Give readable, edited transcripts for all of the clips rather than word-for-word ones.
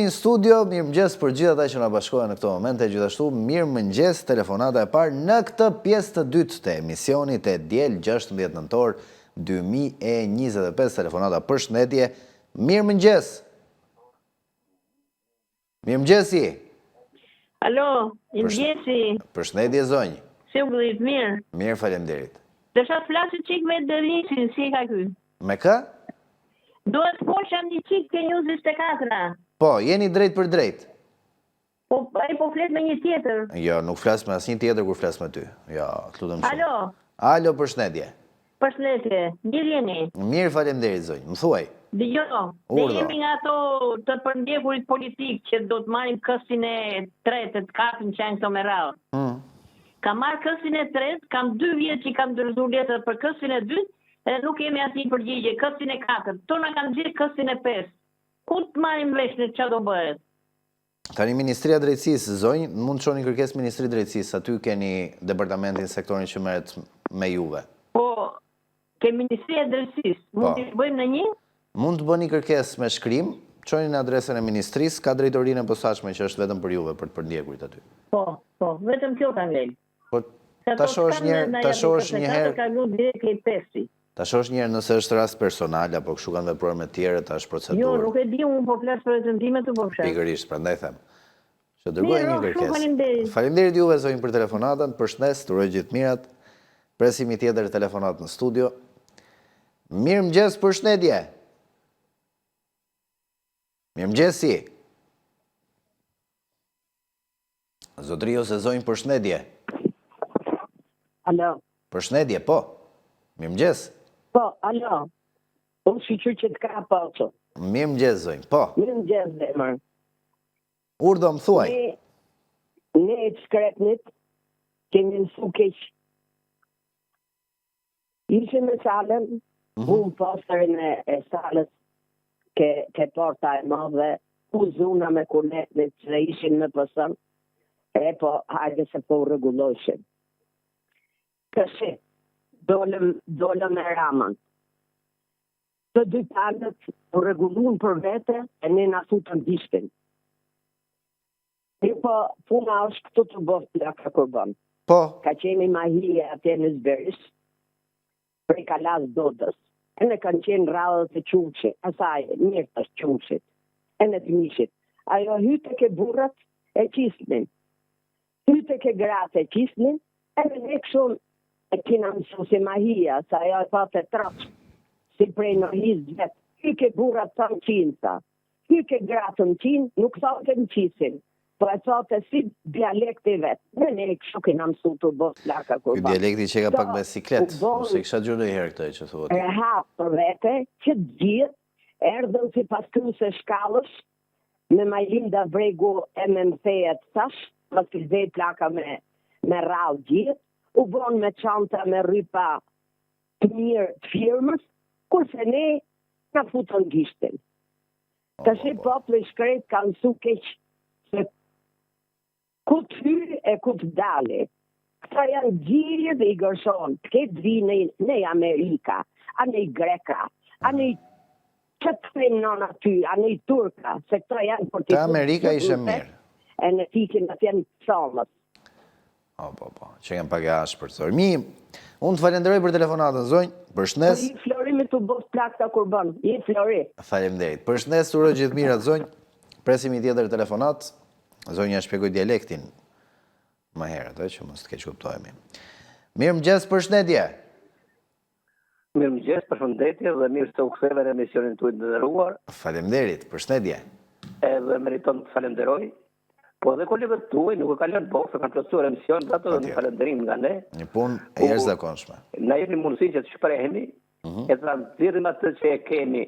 Jemi në studio, mirë mëngjes për gjithë ata që na bashkohen në këto momente, gjithashtu mirë mëngjes, telefonata e parë në këtë pjesë të dytë të emisionit e diel 16 nëntor 2025, telefonata përshëndetje. Mirë mëngjes. Mirë mëngjesi. Alo, mëngjesi. Përshëndetje zonjë. Si u bëllit, mirë. Mirë, faleminderit. Dësha të flasë qik me Dërisin, si ka ky? Me kë? Duhet posha një qik ke një 24-a. Po, jeni drejt për drejt. Po, ai po flet me një tjetër. Jo, nuk flas me asnjë tjetër kur flas me ty. Jo, lutem shumë. Alo. Alo, përshëndetje. Përshëndetje, mirë jeni. Mirë, faleminderit zonjë. Më thuaj. Dëgjoj, ne jemi nga ato të përndjekurit politik që do të marrin kësin e tretë, të katën që janë këto me radhë. Kam marrë kësin e tretë, kam 2 vjetë që kam dërzuar letër për kësin e dytë, edhe nuk kemi asnjë përgjigje. Kësin e katërt, to na kanë dhënë kësin e pestë. Ku të marrim vesh në çfarë do bëhet? Tani Ministria e Drejtësisë, zonjë, mund të çoni kërkesë Ministri i Drejtësisë, aty keni departamentin, sektorin që merret me juve. Po, ke Ministria e Drejtësisë, mund të bëjmë në një? Mund të bëni kërkesë me shkrim, çoni në adresën e ministrisë, ka drejtorinë e posaçme që është vetëm për juve, për të përndjekurit aty. Po, vetëm kjo ka ngel. Po, ta shohësh një herë. Ta shohësh një herë nëse është rast personal apo kështu kanë vepruar me tjerë, ta është procedurë. Jo, nuk e di, unë po flas për recendimet të bofshat. Pikërisht, prandaj them. Që dërgoj një kërkesë. Faleminderit juve zonjë për telefonatën, përshëndes, uroj gjithë mirat. Presim një tjetër telefonat në studio. Mirëmëngjes, përshëndetje. Mirëmëngjesi. Zotri ose zonjë, përshëndetje. Alo. Përshëndetje, po. Mirëmëngjes. Po, alo. Unë shiqyr që të ka poqo. Mirëmëngjes, zonjë, po. Mirëmëngjes, zemër. Urdo, më thuaj. Ne e të shkretnit, kemi nësu keq. Ishim në salën, unë postërin e salës, ke porta e madhe, ku zuna me kunetnit që ishin në pësën, e po, hajde se po rregullojshin. Këshi, dolëm e Ramën. Të dy palët u rregullun për vete e ne na futën dishtin. Mirë po, puna është këtu të bëf plaka kur bën. Po. Ka qeni mahije atje në Zberis, prej Kalas Dodës. E ne kanë qenë radhët e Quqit, asaj, mirë të Quqit, e në të mishit. Ajo hyte ke burrat e qisnin, hyte ke gratë e qisnin, e ne këshon e kina mësu si mahia, sa ajo e patë e traqë, si prej në hizë vetë, hy ke burrat të në qinësa, hy ke gratë në qinë, nuk thote në qisin, po e thote si dialekti vetë. Ne kështu kina mësu të bësë plaka kur Ky dialekti që ka pak me siklet, ose kisha gjurë i herë këtë që thuhet. E hapë për vete, që gjithë erdhën si paskryse shkallësh, me Majlinda Vregu e me mthejet tash, më të zej plaka me rrallë gjithë, u vonë me çanta me rrypa të mirë të firmës, kurse ne na futën gishtin. Tashi populli shkret ka mësu keq se ku të hyri e ku të dali. Këta janë gjirje dhe i gërshon, të ketë vi në Amerika, a në i Greka, a në i që të frimë në aty, a në i Turka, se këta janë për të... Të Amerika ishe mirë. E në tikin në tjenë somët. Po, që janë pak e ashpër. Mi, unë të falenderoj për telefonatën, zonjë, përshëndes. I Florimi të bëf plakta kur bën, i Flori. Falenderit. Përshëndes, uroj gjithë mirat, zonjë. Presim i tjetër telefonat. Zonja shpjegoj dialektin më herët, që mos të keq kuptohemi. Mirëmëngjes, përshëndetje. Mirëmëngjes, përshëndetje dhe mirë se u ktheve në emisionin tuaj të nderuar. Faleminderit, përshëndetje. Edhe meriton të falenderoj. Po dhe kolegët tuaj nuk e kanë lënë bokë, kanë plotësuar emision, ato dhe një falënderim nga ne. Një punë e jashtëzakonshme. Na jepni mundësinë që të shprehemi, e të nxjerrim atë që e kemi,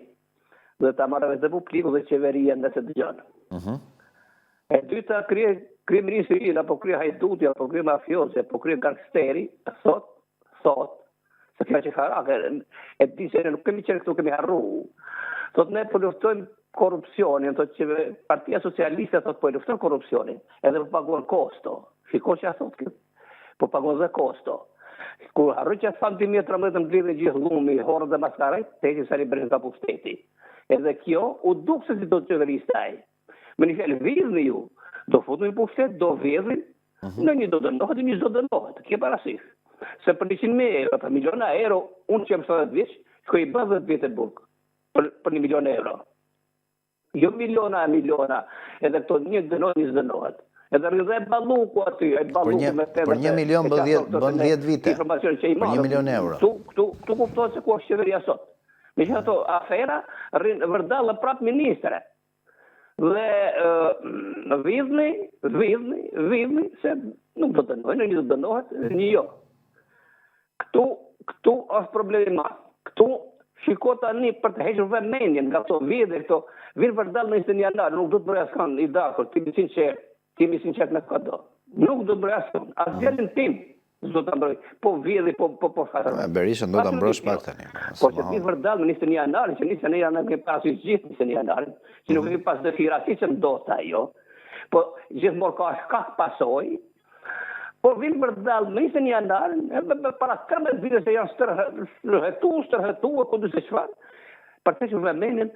dhe ta marrë dhe publiku dhe qeveria nëse dëgjon. E dyta, kryeministri, apo krye hajduti, apo krye mafiosi, apo krye gangsteri, thot, se kjo që harake, e di se nuk kemi qenë këtu, kemi harru. Thot ne po luftojmë korupcionin, thot që Partia Socialiste thot po lufton korupcionin, edhe po paguan kosto. Shiko që a thot këtë, po paguan dhe kosto. Kur harru që sa centimetra më të mblidhe gjithë lumi, horë dhe maskaret, te që sari brenda pushteti. Edhe kjo u duk se si do të qeveristaj. Me një fjalë vidhni ju, do futni në pushtet, do vjedhin, në një do dënohet, një do dënohet, kje parasysh. Se për 100.000 euro, për miliona euro, unë që jam 70 vjeç, shkoj i bë 10 vjet në burg, për 1 milion euro. Jo miliona, edhe këto një dënohet, një dënohet. Edhe rrëdhe e baluku aty, për 1 milion bën 10 vite, për 1 milion euro. Këtu kuptohet se ku është qeveria sot. Me që ato afera, vërdallë prapë ministre. Dhe vidhni, se nuk do të dënohet, një do të dënohet, një jo. Këtu është problemi ma. Këtu shiko tani për të hequr vëmendjen nga këto vjedhje, këto vinë vërdallë në 21 janar, nuk do të bëj askan i dakur, timi sinqert me këto. Nuk do të bëj askan, as djalin tim. Do të mbroj, po vjedhi, po fatër. Berishën do të mbrosh pak tani. Po që ti vërdal me 21 janarin, që 21 janarin ke pasu gjithë 21 janarin, që nuk ke pas dëshira si që ndodhë ajo, po gjithmonë ka shkak pasoj, po vinë vërdal me 21 janarin, para 13 vite se janë stërhetu, ku du se qfarë, për të që vëmendin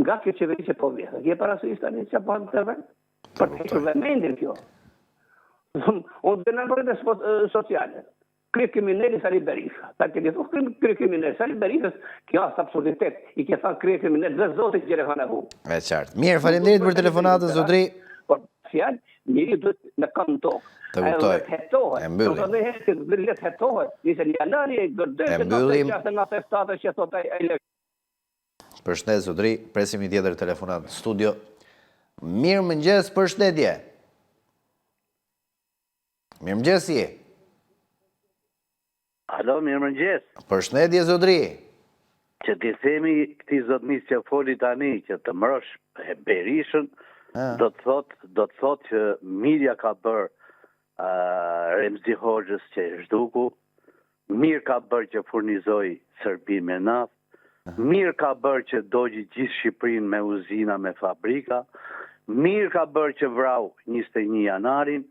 nga kjo qeveri që po vjedhe. Kje parasysh tani që po të vend? Për të që vëmendin kjo. Unë dhe në rrëdhe sociale. Krye kriminali Sali Berisha. Ta ke gjithu krye kriminali Sali Berisha, kjo është absurditet. I ke thënë krye kriminali dhe zotit që refane hu. E qartë. Mirë, faleminderit për telefonatën, zotri. Por fjallë, njëri do të në kanë tokë. Të kuptoj. E mbyllim. Përshëndet, zotri. Presim një tjetër telefonat në studio. Mirë mëngjes, përshëndetje. Mirë mëngjes je. Alo, mirë mëngjes. Përshëndetje, zotri. Që ti themi këti zotnis që foli tani, që të mërësh Berishën, do të thot që mirja ka bërë Remzi Hoxhës që e zhduku, mirë ka bërë që furnizoi Serbin me naftë, mirë ka bërë që dogji gjithë Shqipërinë me uzina, me fabrika, mirë ka bërë që vrau 21 janarin,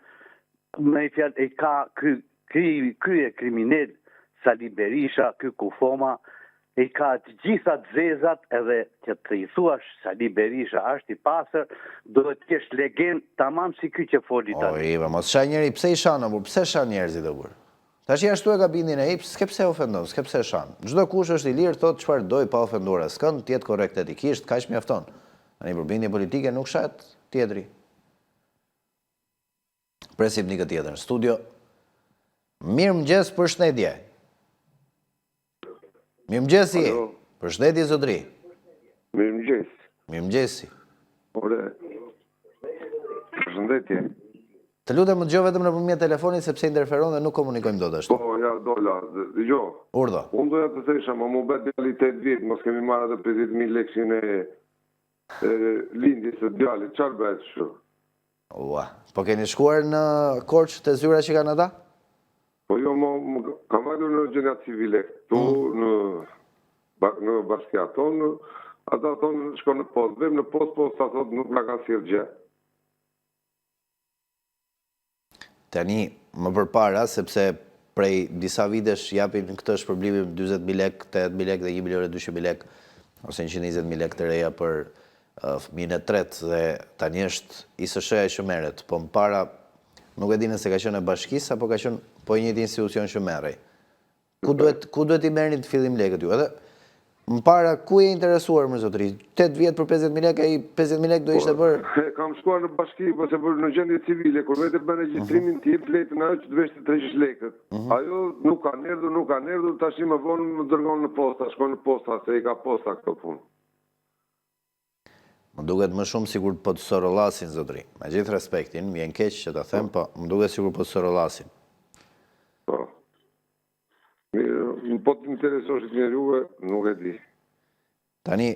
me fjalë e ka ky e kriminal Sali Berisha, ky kufoma, e ka të gjitha zezat edhe që të i thuash Sali Berisha është i pasër, do të kesh legend tamam si ky që foli tani. O, Iva, mos sha njeri, pse i shanë, pse sha njerëzit e burë? Ta që ashtu e ka bindin e ipë, s'ke pse ofendon, s'ke pse shanë. Çdo kush është i lirë, thot çfarë doj pa ofenduar askënd, tjetë korrekt etikisht, kaq mjafton. Në një përbindje politike nuk shat tjetri. Presim një këtë tjetër në studio. Mirë mëngjes, përshëndetje. Mirë mëngjesi. Përshëndetje, zotri. Mirë mëngjes. Mirë mëngjesi. Ore, përshëndetje. Të lutem më dëgjoj vetëm nëpërmjet telefonit sepse interferon dhe nuk komunikojmë dot ashtu. Po, ja, dola, jo. Urdhë. Unë doja të thesha, më mu bet djali 8 vjet, mos kemi marrë atë 50.000 leksin e lindjes së djalit, çfarë bëhet kështu? Ua, po keni shkuar në Korçë të zyra që kanë ata? Po jo, kam vajtur në gjenia civile, tu në bashkia tonë, ata tonë shko në post, vem në post, sa thot nuk nga kanë sjellë gjë. Tani, më përpara, sepse prej disa vitesh japin këtë shpërblimim 20.000 lek, 8.000 lek dhe 1.200.000 lek, ose 120.000 lek të reja për fëmijën e tretë dhe tani është ISSH-ja që merret, po më para nuk e di nëse ka qenë e bashkisë apo ka qenë po një institucion që merrej. Ku duhet i merrni të fillim lekët ju? Edhe më para ku e interesuar më zotëri? 8 vjet për 50.000 lek, ai 50.000 lek do ishte bërë. Kam shkuar në bashki, po se për në gjendje civile, kur vetë bën regjistrimin ti fletën ajo që të vesh të 300 lekët. Ajo nuk kanë erdhur, tash më vonë më dërgon në posta, shkon në posta, se i ka posta këtë punë. Më duket më shumë sigur po të sorollasin, zotëri. Me gjithë respektin, më vjen keq që ta them, po më duket sigur po të sorollasin. Po. Po të interesoshit një juve, nuk e di. Tani,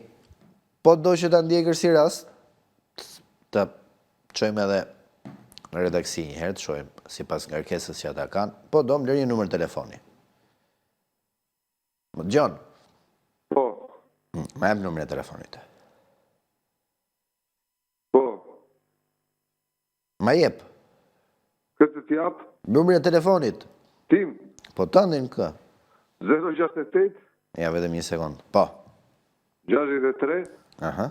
po do që ta ndjekër si rast, të qojmë edhe në redaksi një herë, të shojmë si pas ngarkesës që ata kanë, po do më lërë një numër telefoni. Më Gjon. Po. Më jep numër e telefonit. Po. Ma jep. Këtë t'jap? Numër e telefonit. Tim? Po të ndin kë? 068? Ja, vetëm një sekund. Po. 63? Aha.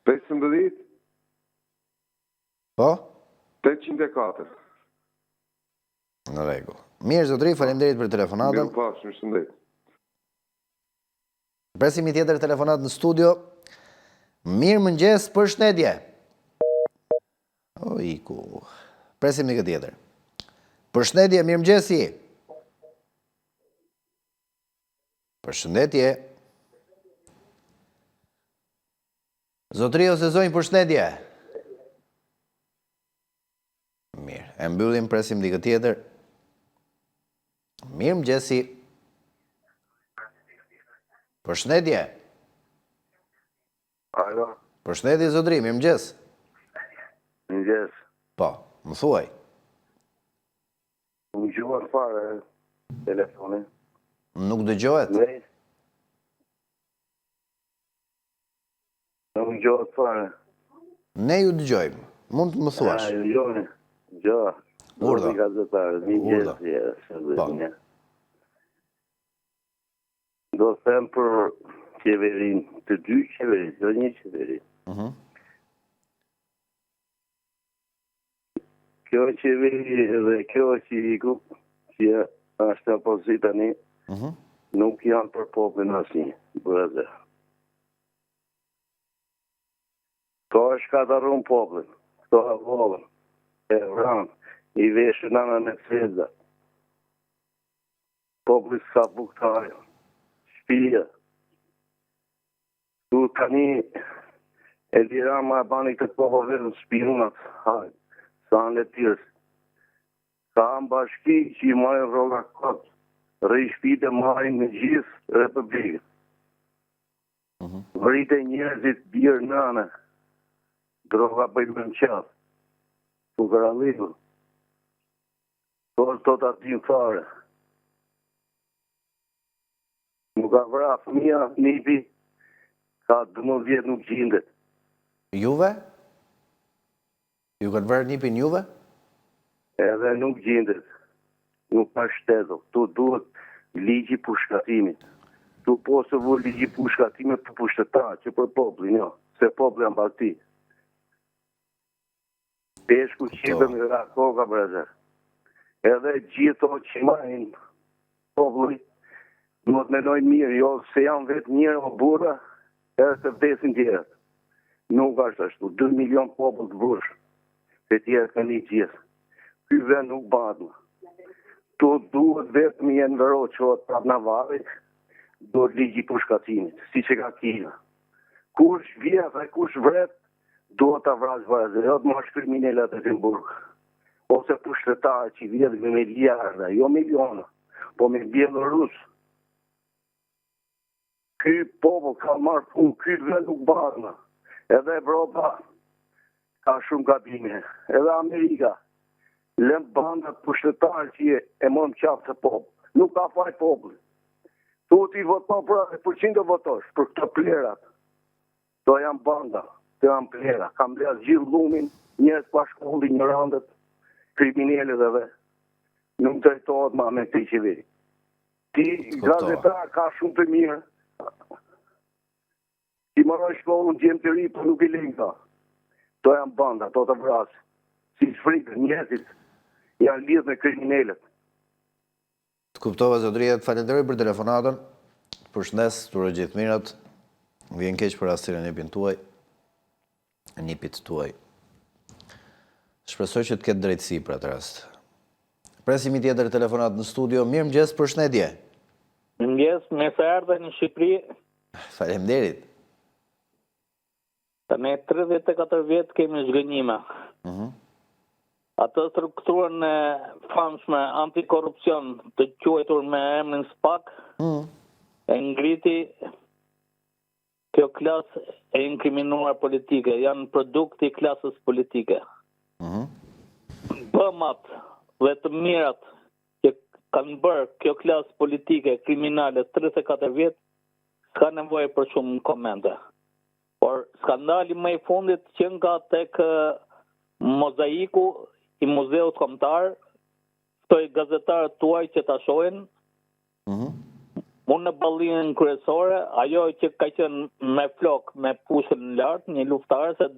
15? Po? 804. Në rregull. Mirë, zotëri, faleminderit për telefonatën. Mirë pas, mirëshëndet. Presim një tjetër telefonat në studio. Mirë mëngjes, përshëndetje. O, iku. Presim një këtë tjetër. Përshëndetje, mirë mëngjesi. Përshëndetje. Zotëri ose zonjë, përshëndetje. Mirë, e mbyllim, presim një këtë tjetër. Mirë mëngjesi. Përshëndetje. Alo, Përshëndetje, zotëri, mirë mëngjes. mëngjes. Po, më thuaj. Nuk gjuhat fare telefonin. Nuk dëgjohet? Nej. Nuk gjuhat fare. Ne ju dëgjojmë. Mund të më thuash. Ju gjoni. Gjoha. Urdhë. Nuk gazetarë. Mëngjes. Po. Do të them për qeverin, të dy qeverin, do një qeverin. Kjo qeveri dhe kjo qiviku, që është opozita një, nuk janë për poplin asnjë, brëzë. Ko është ka të rrumë poplin, këto e volën, e vranë, i veshën anën e cezda. Popli s'ka buktarë, shpija. Tu tani, e dira ma bani këtë popë vetëm shpionat, hajë, sa në letyrës. Ka në bashki që i marrin roga kotë, rrej shpite marrin në gjithë republikën. Vrite njerëzit birë nane, droga bëjmë në qatë, fukaralliku. Torë të atim fare. Nuk ka vra fëmija, nipi, ka 12 vjetë nuk gjindet. Juve? Ju këtë vërë nipin juve? Edhe nuk gjindet. Nuk ka shtetë. Tu duhet ligji pushkatimit. Tu posë vë ligji pushkatimit për pushtetar, që për poplin, jo. Se poplin janë bakti. Peshku qitëm nga koka, brezër. Edhe gjitho që majnë poplin, nuk të menojnë mirë, jo, se janë vetë njërë o burra, edhe se vdesin tjerët. Nuk është ashtu, 2 milion popull të brush, se tjerët ka një gjithë. Ky vend nuk badë. Tu duhet vetë më jenë vëro që o të prap në varit, duhet ligji pushkatimit, si që ka Kina. Kush vjetë dhe kush vret, duhet të vrasë vërëzë, jo të marrë kriminellat e Timburg. Ose pushtetarë që vjetë me miliarda, jo miliona, po me Bjelorusë. Ky popull ka marrë punë, ky vend nuk badë. Edhe Evropa ka shumë gabime, edhe Amerika. Lëm bandat pushtetarë që e mëmë qafë të popull. Nuk ka faj popull. Tu ti voto për qindë votosh, për këto plerat. To janë banda, to janë plera. Kam blerë gjithë lumin, njërës pa shkolli, ignorandet, kriminellet dhe dhe. Nuk drejtohet ma me të qeveri. Ti gazetar ka shumë të mirë. Ti marrë shkollën gjemë të ri, për nuk i lingë. To janë banda, to të vrasë. Si shfrikë, njëzit, janë lidhë me kriminellet. Të kuptova, zotëria, të falenderoj për telefonatën, përshëndes, të gjithë mirat, vjen keq për rastin e nipit tuaj. Shpresoj që të ketë drejtësi për atë rast. Presim i tjetër telefonat në studio, mirë mëngjes, përshëndetje. Mëngjes, me se ardhe në Shqipëri. Faleminderit. Ne 34 vjetë kemi zhgënjime. Atë strukturën e famshme antikorupcion të quajtur me emrin SPAK, e ngriti kjo klasë e inkriminuar politike, janë produkti i klasës politike. Bëmat dhe të mirat që kanë bërë kjo klasë politike kriminale 34 vjetë, ka nevojë për shumë komente. Por skandali më i fundit që nga tek mozaiku i muzeut kombëtar, këto i gazetarët tuaj që ta shohin, unë në ballinën kryesore, ajo që ka qenë me flok, me pushën në lartë, një luftare, se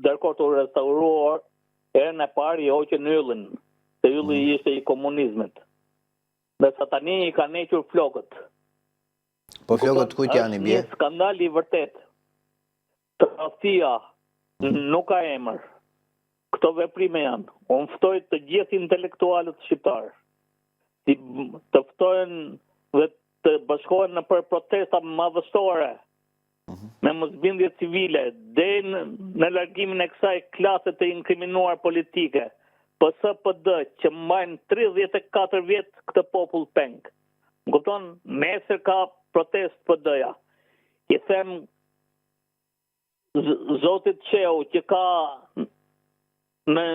dërkohë të restauruar Erën e parë i hoqën yllin, se ylli ishte i komunizmit. Dhe sa tani i ka nequr flokët. Po flokët kujt janë i bie? Një skandal i vërtet. Tradhtia nuk ka emër. Këto veprime janë. Unë ftoj të gjithë intelektualët shqiptarë. Të ftojnë dhe të bashkohen në për protesta madhështore. Me mosbindje civile, dhe në largimin e kësaj klase të inkriminuar politike, PSD që mbajnë 34 vjetë këtë popull peng. Më kupton, nesër ka protest PD-ja. I them Zotit Qeu që ka në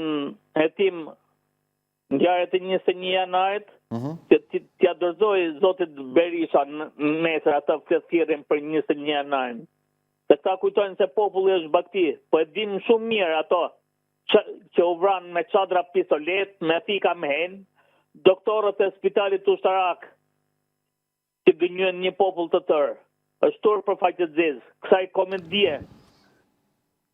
hetim ngjarjet e 21 janarit, që t'ja dorëzoj Zotit Berisha nesër atë fletësirën për 21 janarin. Se këta kujtojnë se populli është bakti, po e dim shumë mirë ato që u vranë me çadra pistolet, me thika me hen, doktorët e spitalit ushtarak që gënjën një popull të tërë. Është turp për faqe zezë, kësaj komedie.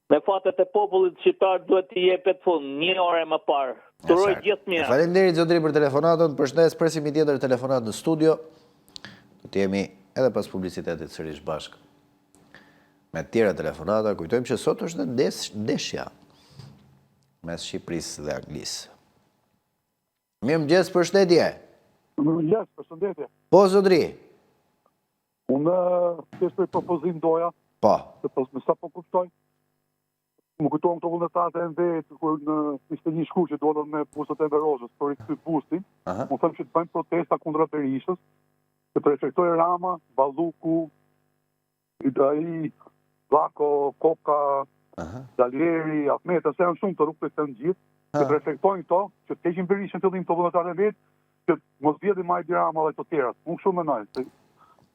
Me fatet e popullit shqiptar duhet t'i jepet fund, 1 orë më parë. Turoj gjithë mirë. Faleminderit zotëri për telefonatën, përshëndes, presim një tjetër telefonat në studio. Do të jemi edhe pas publicitetit sërish bashkë. Me tjera telefonata, kujtojmë që sot është dhe ndeshja mes Shqipërisë dhe Anglisë. Mirëmëngjes, përshëndetje. Mirëmëngjes, përshëndetje. Po, zotëri. Unë kështë propozim doja. Po. Me sa po kuptoj. Më kujtojnë këto vullnetarët e MV, kur në 21 shku që dolën me busët e Verozhës për i këtë bustin, më thëmë që të bëjmë protesta kundra Berishës, që të reflektoj Rama, Balluku, Idai, Vlako, Koka, Dalieri, Ahmeta, se janë shumë të rrugë të në gjithë, që të reflektojnë këto, që të keqin Berishën të dhim të vullnetarët e vetë, që mos vjedhi ma Edi Rama dhe të tjerat. Unë shumë menoj.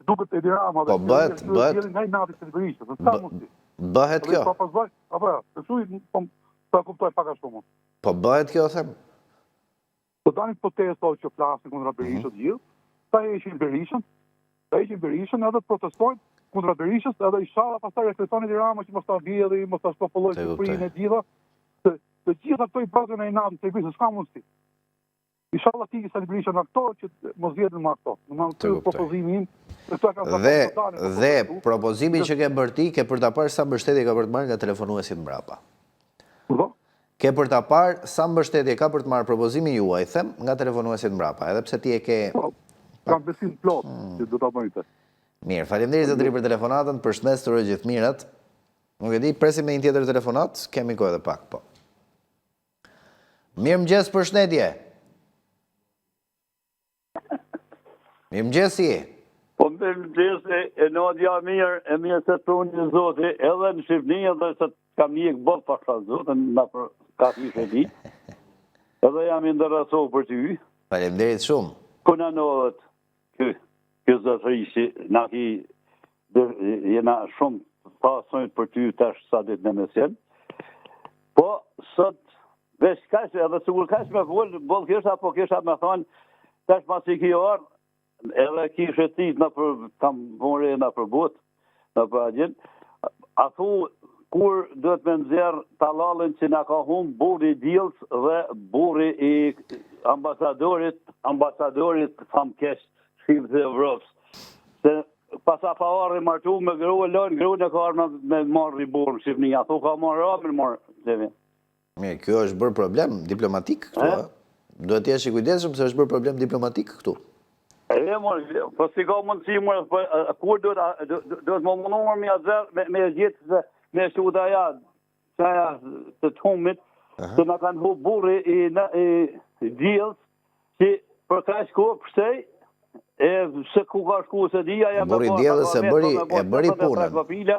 Duket Edi Rama dhe të vjedhi nga i natit të Berishës. Bëhet kjo? Apo, të shuj, ta kuptoj paka shumë. Po bëhet kjo, them? Po danit protesto që flasin kundra Berishës gjithë, ta heqin Berishën edhe protestojnë kundra Berishës, edhe inshallah pastaj reflektonit i Rama që mos ta vjedhi, mos ta shpopolloj Shqipërinë e gjitha, të gjitha këto i bazën e natit të Berishës, s'ka mundësi. Inshallah ti sa Berisha në këto që mos vjedhin më ato. Domethënë propozimi im dhe propozimi që ke bërë ti, ke për ta parë sa mbështetje ka për të marrë nga telefonuesit mbrapa. Ke për ta parë sa mbështetje ka për të marrë propozimi juaj, them, nga telefonuesit mbrapa, edhe pse ti e ke kam besim plot që do ta bëjmë. Mirë, faleminderit zotëri për telefonatën, përshëndes, të uroj gjithë mirat. Nuk e di, presim me një tjetër telefonat, kemi kohë edhe pak, po. Mirëmëngjes, përshëndetje. Mirëmëngjesi. Po mirëmëngjes, e Nadia mirë, e mirë se të unë një zoti, edhe në Shqipëni, edhe se kam një këbot pasha zotën, në për ka një di, edhe jam indërrasohë për ty. Faleminderit shumë. Kuna nëhet, kjo zotërishi, na ki, jena shumë pasojnë për ty tash sa ditë në mesjen. Po, sot, veç kash, edhe sigur kash me volë kisha, po kisha me thonë, tash pas i kjo orë, edhe kishe tit në për kam vore në për bot, në për agjen, a thu kur duhet me nëzjerë talalën që nga ka humë buri Djels dhe buri i ambasadorit tham kesh Shqipë dhe Evropës. Se pasa pa arë martu me grua lënë, grua në ka arë me marrë i burë në Shqipëni, a thu ka marrë ramën marrë, Zemi. Mirë, kjo është bërë problem diplomatik këtu, duhet të jesh i kujdesshëm se është bërë problem diplomatik këtu. Po si ka mundësi mërë, kur duhet më munduar me azerë, me gjithë, me shuda ja, qaja të të humit, që në kanë hu burri i Djels, që për ka shku përsej, e se ku ka shku se dhja, burri Djels e bëri punën.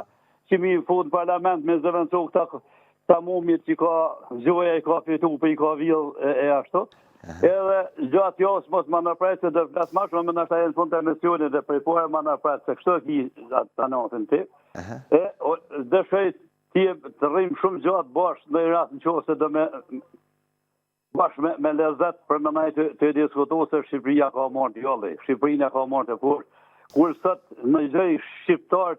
Që mi fut në parlament me zëvëncu këta mumit që ka zhoja i ka fitu për i ka villë e ashtu. Edhe gjatë jos mos më nërprejt se dërflas ma shumë më nështë e në fund të emisionit dhe prejpore më nërprejt se kështë ki të anotën ti. E dëshëj ti të rrim shumë gjatë bashkë në i ratë në qo se dhe me bashkë me lezet për më najtë të diskutu se Shqipëria ka marrë t'jolli, Shqipërina ka marrë të kur sot në gjëj Shqiptar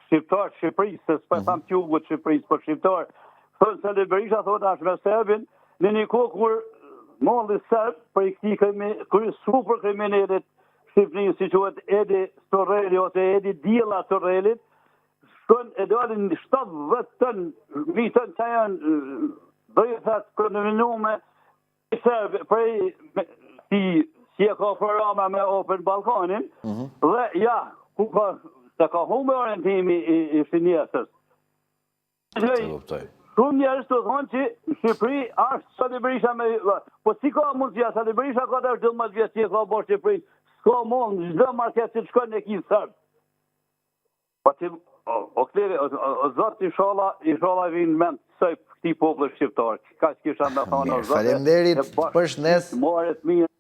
Shqipërisë, se s'pa tham t'jugut Shqipërisë, për Shqiptar, thënë se Berisha thotë ashtë me Serbin, në një kohë kur molli serb për i këti super kriminalit Shqipërinë, si quhet Edi Storreli ose Edi Diella Storrelit, shkon e dalin 70 ton, 1 ton që janë drejtat kondominume i serb prej si e ka Farama me Open Balkanin, dhe ja, ku ka se ka humbë orientimi i finjesës. Shumë njerëz të thonë që në Shqipëri është Sali Berisha me... Po si ka mundësia, Sali Berisha ka të 12 vjetë që e ka bërë Shqipërinë, s'ka mund, çdo market që të shkon në kinë sërbë. Po që, o kleri, o zotë inshallah vinë mend sëj këti popullë shqiptarë, ka që kisha me thonë o zotë... Faleminderit, përshëndes. Moret mirë,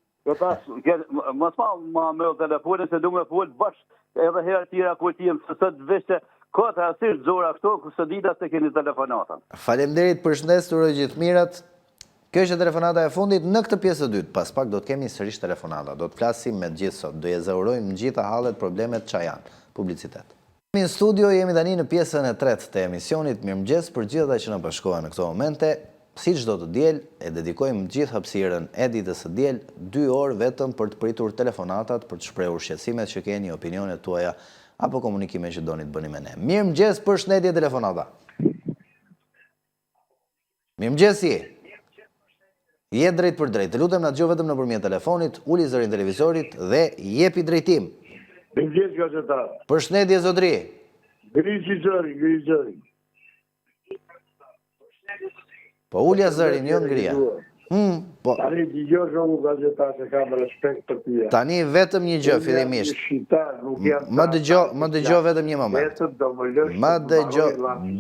mos ma me o telefonin, se du me full bashkë edhe herë tira ku t'jem, se së të vishte kota asisht zora këto, kësë dita se keni telefonatën. Faleminderit, përshëndes, të uroj gjithë mirat. Kjo është telefonata e fundit. Në këtë pjesë të dytë, pas pak do të kemi sërish telefonata. Do të flasim me gjithë sot. Do jezaurojmë në gjitha hallet problemet që janë. Publicitet. Në studio jemi tani në pjesën e tretë të emisionit. Mirëmëngjes për gjithë ata që na bashkohen në këto momente. Si çdo të diel, e dedikojmë gjithë hapësirën e ditës së diel 2 orë vetëm për të pritur telefonatat, për të shprehur shqetësimet që keni, opinionet tuaja apo komunikime që doni të bëni me ne. Mirëmëngjes, përshëndetje telefonata. Mirëmëngjesi. Je drejt për drejt. Të lutem na dëgjoj vetëm nëpërmjet telefonit, uli zërin televizorit dhe jepi drejtim. Mirëmëngjes gazetar. Përshëndetje zotri. Grigi zëri. Po ulja zërin, jo ngrija. Tani dëgjoj shumë gazetar se kam respekt për ty. Tani vetëm një gjë fillimisht. Më dëgjoj vetëm një moment.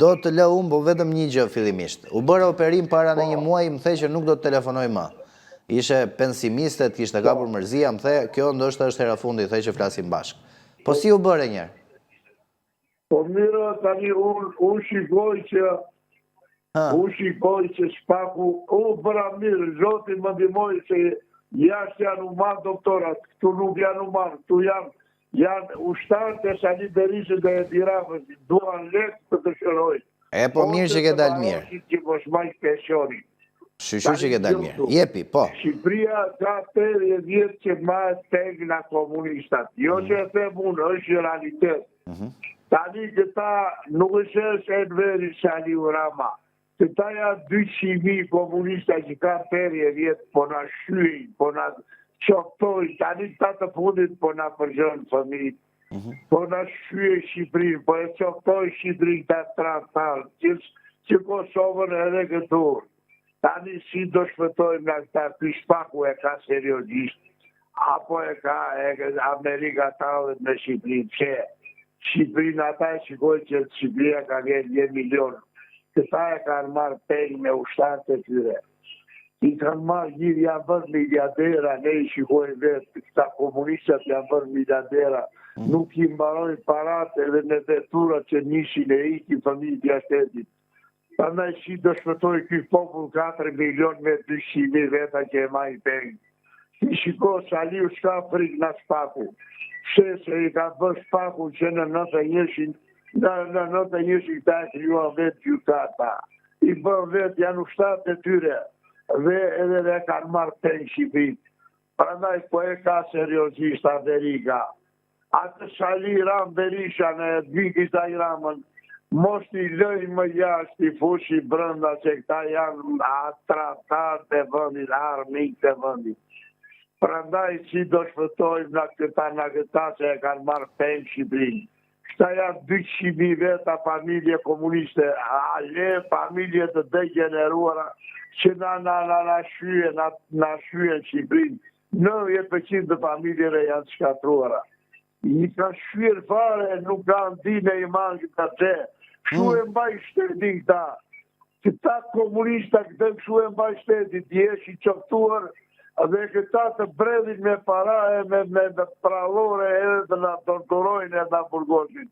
Do të lë unë, po vetëm një gjë fillimisht. U bëra operim para në 1 muaj, më the që nuk do të telefonoj më. Ishe pensimistet, kishte kapur mërzia, më the, kjo ndoshta është hera fundi, the që flasim bashkë. Po si u bëre njerë? Po mirë, tani unë shikoj që shpaku, bëra mirë, zoti më ndihmoj se jashtë janë uman doktorat, këtu nuk janë uman, këtu janë ushtarë të Sali Berishës dhe Edi Ramës, duan lekë të të shëroj. E po mirë që ke dalë mirë. Që mos maj pensionin. Shushu që ke dalë mirë. Jepi, po. Shqipëria ka 80 vjetë që ma teg nga komunistat. Jo që e them unë, është realitet. Tani këta nuk është Enveri Sali Rama. Këta janë 200.000 komunista që ka 80 vjetë, po na shyin, po na qoktoj, tani ta të fundit po na përgjën fëmijit. Po na shyen Shqipërinë, po e qoktoj Shqipërinë ta trantarë, që Kosovën edhe këtur. Tani si do shpëtojmë nga këta, ky shpaku e ka seriozisht, apo e ka Amerika talët me Shqipërinë, që Shqipërinë ata e shikoj që Shqipëria ka gjetë 1 milion. Këta e kanë marrë peng me ushtarët e tyre. I kanë marrë gjithë, janë bërë miliardera, ne i shikojnë vetë, këta komunistat janë bërë miliardera, nuk i mbarojnë parat edhe në detyrat që nishin e iki fëmijët jashtetit. Prandaj si do shpëtoj ky popull 4 milion me 200.000 veta që e majnë peng. I shiko Saliu s'ka frik nga shpaku. Se i ka bërë shpaku që në 91 Në notë njëshin ta e kryuan vetë gjykata. I bërë vetë janë ushtatë e tyre dhe edhe dhe kanë marrë të në Shqipit. Prandaj po e ka seriozisht Amerika. Atë Sali Ram Berisha në Dvikis a i Ramën, mos t'i lëjnë më jashtë i fushi brënda që këta janë atratar të vëndit, armik të vëndit. Prandaj si do shpëtojmë në këta që e kanë marrë të në Shqipit. Këta janë 200.000 veta familje komuniste, ale familje të degeneruara që na shyen Shqipërinë. 90% të familjeve janë shkatruara. I ka shyer fare, nuk kanë dine i mangë të te. Shu e mbaj shtetin këta. Këta komunista këtë shu e mbaj shtetin, të jesh i qoftuar dhe këta të bredhin me para e me prallore edhe të nga torturojnë edhe nga burgosin.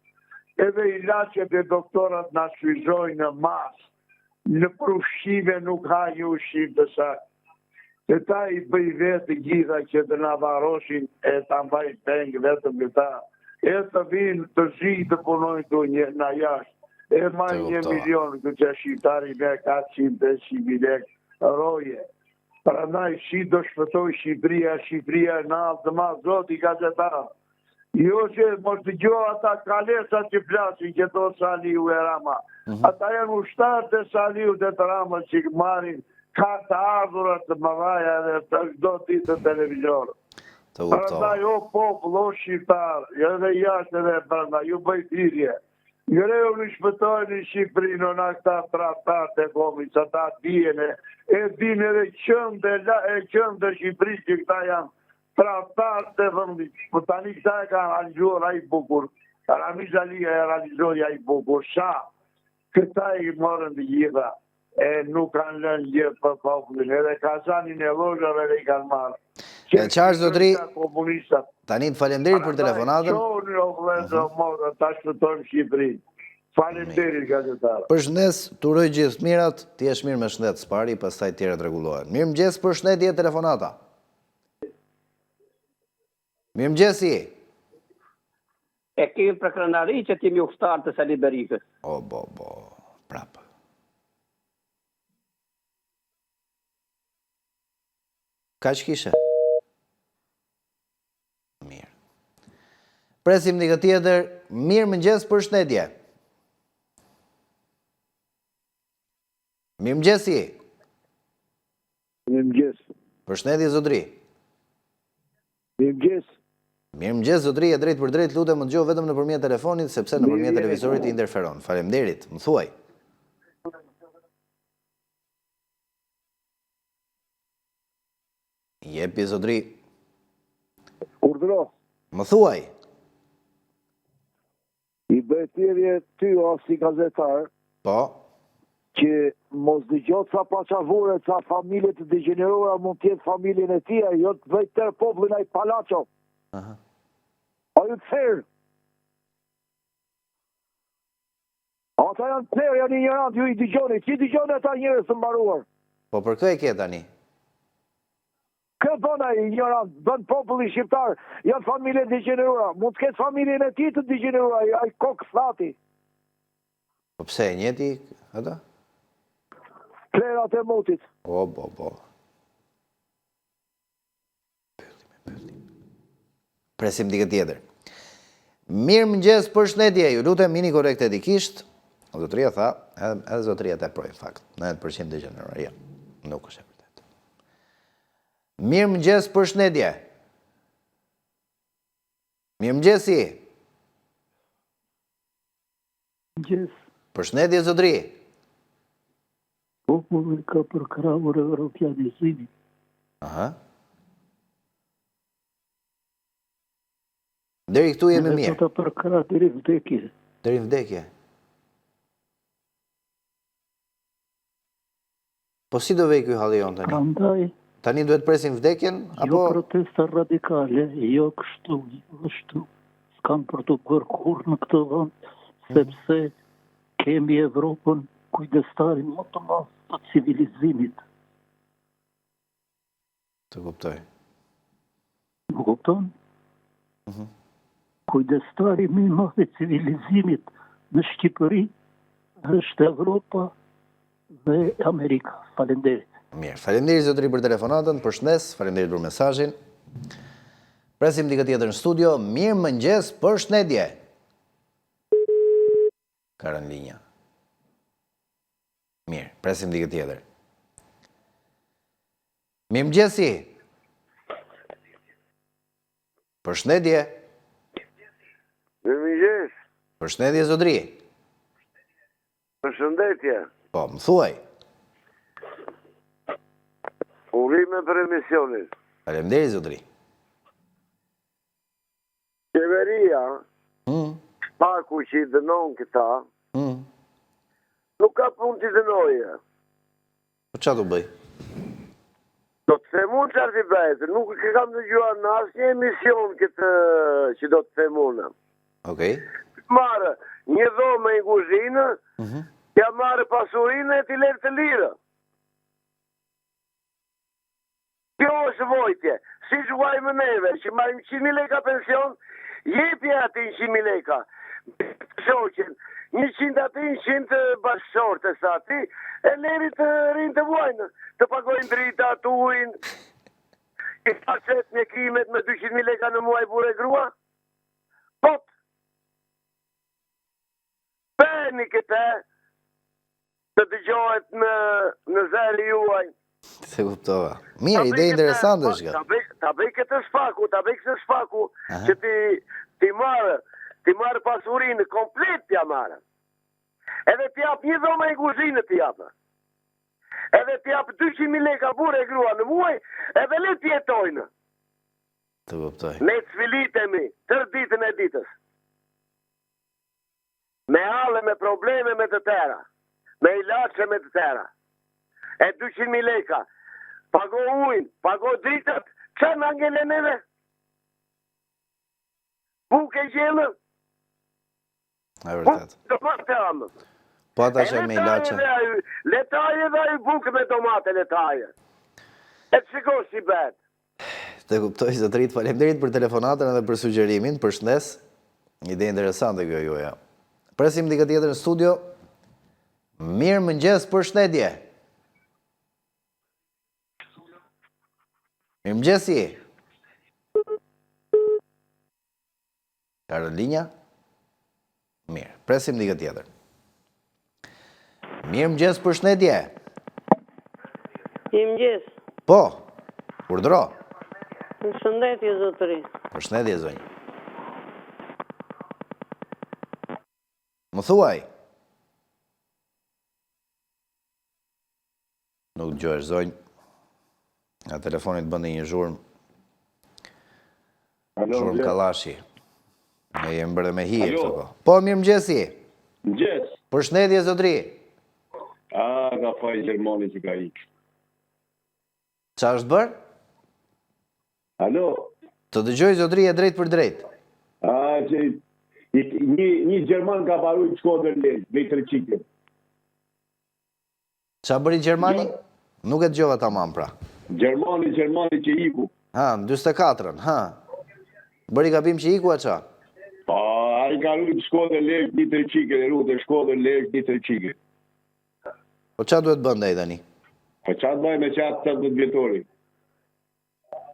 Edhe ilaqet e doktorat nga shfizojnë në masë. Në prushqime nuk ha një ushqim të sakë. Këta i bëj vetë gjitha që të nga varoshin e të mbaj pengë vetëm këta. E të vinë të zi të punojnë të një nga jashtë. E majnë 1 milion këtë që shqiptari me 400-500.000 lekë. roje. Prandaj do shpëtoj Shqipëria në altë të madh, zoti gazetar. Jo që mos dëgjoj ata kalesa që flasin që do Saliu e Rama. Ata janë ushtarë të Saliu dhe të Ramës që marrin ka të ardhurat të mëdhaja dhe të çdo ditë të televizorë. Prandaj o popull, o shqiptar, edhe jashtë edhe brenda, ju bëj thirrje. Greu në shpëtojnë në Shqipërinë në këta tratat e komit, që ta djene, e dine edhe qëndë Shqipëri që këta janë tratat të vëndit. Për tani këta e ka realizuar ai bukur, Ramiz Alia e realizori ai bukur, këta i morën të gjitha, e nuk kanë lënë gjithë për popullin, edhe Kazanin e Lozhave dhe i kanë marë. Qarë Zotri, tani të falemderit për telefonatën. Ta shpëtojmë Shqipërinë. Falemderit, gazetarë. Përshëndes, të uroj gjithë mirat, ti jesh mirë me shëndet s'pari, pastaj tjeret rregullohen. Mirëmëngjes, përshëndetje telefonata. Mirëmëngjesi. E kemi për krenari që t'jemi ushtarë të Sali Berikës. Prapë. Ka që kishe? Mirë. Presim një këtë tjetër, mirëmëngjes përshëndetje. Mirëmëngjesi. Mirëmëngjes. Përshëndetje Zotri. Mirëmëngjes. Mirëmëngjes Zotri, e drejt për drejt, lutem më dëgjoj vetëm nëpërmjet telefonit sepse nëpërmjet televizorit interferon. Faleminderit, më thuaj. Jepi Zotri. Urdhëro. Më thuaj. I bëj thirrje ty o si gazetar. Po. Që mos dëgjot sa paçavure, sa familje të degeneruara mund të jetë familjen e tia, jo të bëj tërë popullin ai palaço. A ju të therë? Ata janë të therë, janë ignorant, ju i dëgjoni, që i dëgjoni ata njerëz të mbaruar? Po për kë e ke tani? Këtë bëna ignorant, bën populli shqiptar, janë familje degeneruara, mund të ketë familjen e ti të degeneruara, ai kokë thati. Po pse e njeti ata? Plerat e motit. Po. Presim dikë tjetër. Mirëmëngjes, përshëndetje, ju lutem mini korrekt etikisht. Zotria tha, edhe zotria të projë fakt, 90% degeneruar, ja, nuk është e vërtet. Mirëmëngjes, përshëndetje. Mirëmëngjesi. Mirëmëngjes. Përshëndetje zotri. Populli ka përkrahur evropianizimin. Aha. Deri këtu jemi mirë. Dhe të përkrah deri vdekje. Deri vdekje. Po si do vej ky halli jon tani? Prandaj tani duhet presim vdekjen apo jo protesta radikale, jo kështu. S'kam për të bërë kurrë në këtë vend, sepse kemi Evropën kujdestarin më të madh të civilizimit. Të kuptoj. Më kupton? Kujdestari më i madh i civilizimit në Shqipëri është Evropa dhe Amerika. Faleminderit. Mirë, faleminderit zotëri për telefonatën, përshëndes, faleminderit për mesazhin. Presim dikë tjetër në studio. Mirëmëngjes, përshëndetje. Ka rënë linja. Mirë, presim dikë tjetër. Mirëmëngjesi. Përshëndetje. Mirëmëngjes. Përshëndetje zotëri. Përshëndetje. Po, më thuaj. Urime për emisionin. Faleminderit zotëri. Qeveria, paku që i dënon këta, nuk ka pun të dënoje. Po qa të bëj? Do të themun që arti bajtë, nuk e kam të gjua në asë një emision këtë që do të themunë. Okej. Marë një dhome i kuzhinë, ja marë pasurinë e t'i lërë të lirë. Kjo është vojtje, si që vajmë neve, që marim 100.000 leka pension, jepi ati 100.000 leka. shoqen, 100 aty, 100 bashkëshorte sa aty, e leri të rinë të vuajnë, të pagojnë drita, të ujnë, i paset me kimet me 200.000 leka në muaj bure grua, pot, peni këte, të dëgjohet në zëri juaj. Se kuptova. Mirë, ide interesante është këtë. Ta bëj këtë shfaku, që ti marë pasurinë komplet t'ja marë. Edhe t'jap një dhoma i kuzhinë t'japë. Edhe t'jap 200.000 leka bure grua në muaj, edhe le t'jetojnë. Të kuptoj. Ne cvilitemi, tërë ditën e ditës. Me hale, me probleme, me të tëra. Me ilaçe, me të tëra. E 200.000 leka. Pago ujnë, pago dritët, që në angele neve? Buke gjellë? E vërtet. Domate amë. Po ata që me ilaçe. Letaje dhe i buke me domate letaje. E të shiko si bet. Të kuptoj, zotërit, faleminderit për telefonatën edhe për sugjerimin, për shëndes. Ide interesante kjo juaja. Presim dikë tjetër në studio. Mirë mëngjes, përshëndetje. Mirë mëngjesi. Karolinja? Mirë, presim dikë tjetër. Mirë mëngjes, përshëndetje. Mirë mëngjes. Po, urdhro. Përshëndetje, zotëri. Përshëndetje, zonjë. Më thuaj. Nuk gjohesh, zonjë. Nga telefonit bëndi një zhurmë. Zhurmë kalashi. Ne jem bërë me hije këtë ko. Po, mirë mëgjesi. Mëgjes. Përshëndetje, zotri. Ka faj Gjermani që ka ikë. Qa është bërë? Alo. Të dëgjoj, zotri, e drejt për drejt. Një Gjerman ka baru i Shkodër lejtë, me i tërqike. Qa bëri Gjermani? Nuk e të gjova ta mam pra. Gjermani që iku. Ha, në 24-ën, ha. Bëri gabim që iku a qa? A i ka rrujt Shkodër lejtë, një tërqike, dhe rrujt e Shkodër lejtë, një tërqike. Po qa duhet bënda i dhani? Po qa të bëj me qatë 18 vjetori?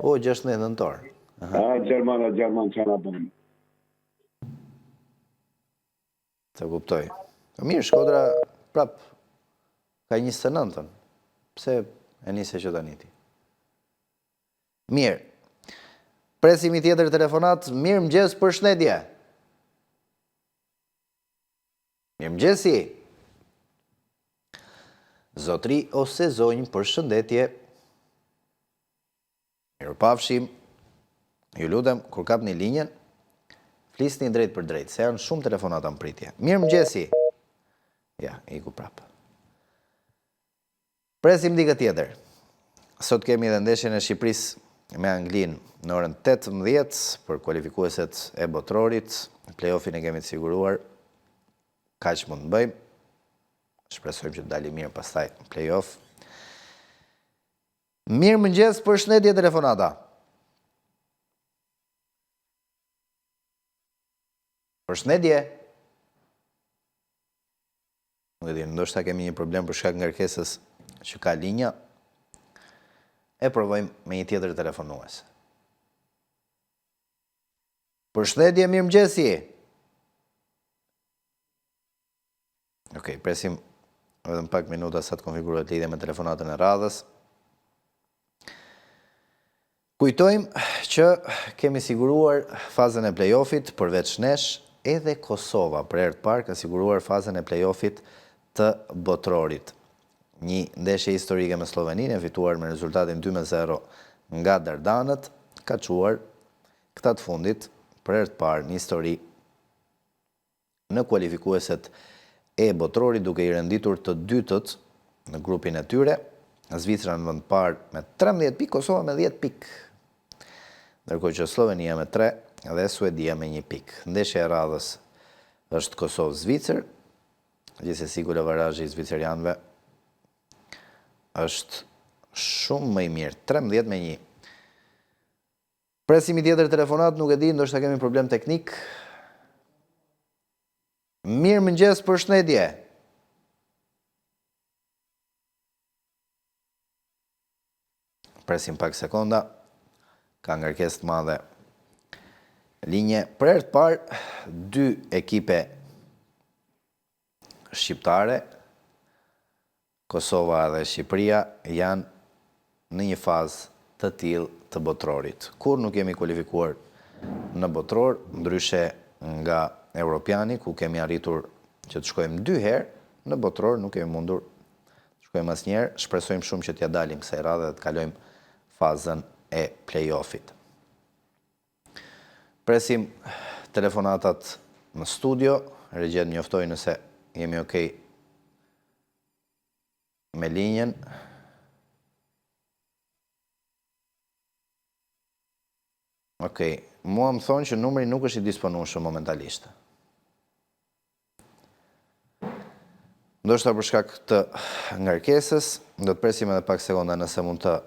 O, 16 nëntor. Gjerman që nga bëjmë. Të kuptoj. Mirë, Shkodra prap ka 29-ën. Pse e nise që të njëti? Mirë. Presimi tjetër telefonat. Mirë mëgjes, përshëndetje. Mirë mëgjesi. Zotri ose zonjë, përshëndetje. Mirë pafshim. Ju lutem, kur kap një linjen, flisni drejt për drejt, se janë shumë telefonata në pritje. Mirë mëgjesi. Ja, iku prapë. Presim dikë tjetër. Sot kemi dhe ndeshjen e Shqipëris me Anglin në orën 18 për kualifikueset e botrorit. Playoffin e kemi të siguruar. Ka që mund të bëjmë. Shpresojmë që të dali mirë pastaj playoff. Mirë mëngjes, përshëndetje telefonata. Përshëndetje. Nuk e di, ndoshta kemi një problem për shkak ngarkesës që ka linja. E provojmë me një tjetër telefonues. Përshëndetje, mirë mëngjesi. Okej, presim vetëm pak minuta sa të konfigurohet lidhja me telefonatën e radhës. Kujtojmë që kemi siguruar fazën e playoffit përveç nesh, edhe Kosova për herë të parë ka siguruar fazën e playoffit të botrorit. Një ndeshje historike me Sloveninë, e fituar me rezultatin 2-0 nga Dardanët, ka quar këta të fundit për herë të parë një histori në kualifikueset e botrorit, duke i renditur të dytët në grupin e tyre, Zvicra në vend parë me 13 pikë, Kosova me 10 pikë. Ndërkohë që Slovenia me 3 dhe Suedia me 1 pikë. Ndeshja e radhës është Kosovë-Zvicër, gjithsesi golavarazi i zvicerianëve është shumë më i mirë, 13-1. Presimi tjetër telefonat, nuk e di, ndoshta kemi problem teknik. Mirë mëngjes, përshëndetje. Presim pak sekonda. Ka ngarkesë të madhe linje. Për herë të parë, 2 ekipe shqiptare, Kosova dhe Shqipëria, janë në një fazë të tillë të botrorit. Kur nuk jemi kualifikuar në botror, ndryshe nga Europiani, ku kemi arritur që të shkojmë 2 herë, në botror nuk kemi mundur të shkojmë asnjëherë. Shpresojmë shumë që t'ja dalim kësaj radhe dhe të kalojmë fazën e play-offit. Presim telefonatat në studio, regjet mjoftoj nëse jemi okej me linjen. Okej, mua më thonë që numri nuk është i disponueshëm momentalisht. Ndoshta për shkak të ngarkesës, do të presim edhe pak sekonda nëse mund të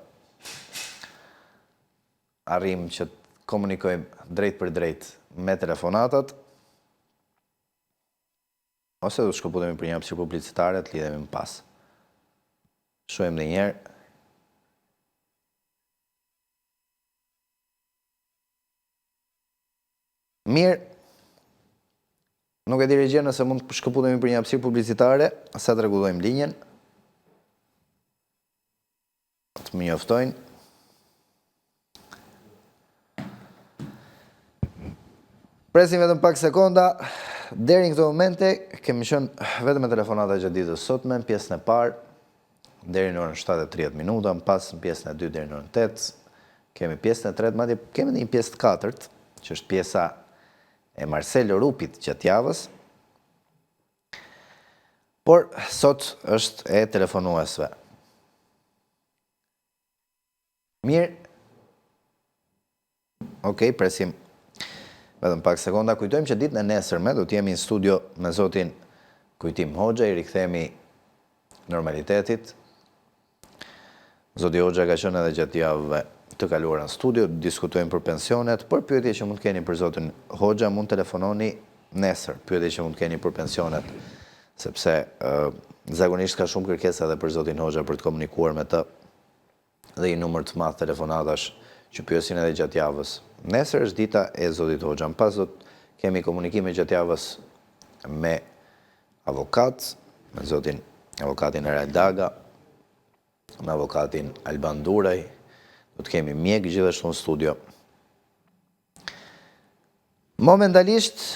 arrim që të komunikojmë drejt për drejt me telefonatat, ose do të shkëputemi për një hapësirë publicitare, të lidhemi më pas. Shohim edhe një herë. Mirë, nuk e di regjen nëse mund të shkëputemi për një hapësirë publicitare, sa të rregullojmë linjen. Të më njoftojnë. Presim vetëm pak sekonda. Deri në këto momente kemi qenë vetëm me telefonata gjatë ditës sotme, në pjesën e parë, deri në orën 7:30 minuta, më pas në pjesën e 2 deri në orën 8, kemi pjesën e 3, madje kemi një pjesë të 4, që është pjesa e Marcelo Rupit gjatë javës, por sot është e telefonuesve. Mirë. Okej, presim vetëm pak sekonda. Kujtojmë që ditën e nesërme do t'jemi në studio me zotin Kujtim Hoxha, i rikthehemi normalitetit. Zoti Hoxha ka qenë edhe gjatë javëve të kaluara në studio, diskutojmë për pensionet, por pyetje që mund të keni për zotin Hoxha mund telefononi nesër, pyetje që mund të keni për pensionet, sepse zakonisht ka shumë kërkesa edhe për zotin Hoxha për të komunikuar me të, dhe një numër të madh telefonatash që pyesin edhe gjatë javës. Nesër është dita e zotit Hoxha. Më pas do të kemi komunikime gjatë javës me avokat, me zotin avokatin Eraj Daga, me avokatin Alban Duraj, do të kemi mjek gjithashtu në studio. Momentalisht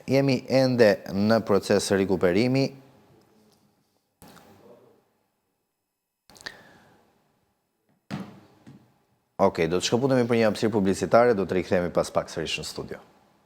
jemi ende në proces rikuperimi. Okej, do të shkëputemi për një hapësirë publicitare, do të rikthehemi pas pak sërish në studio.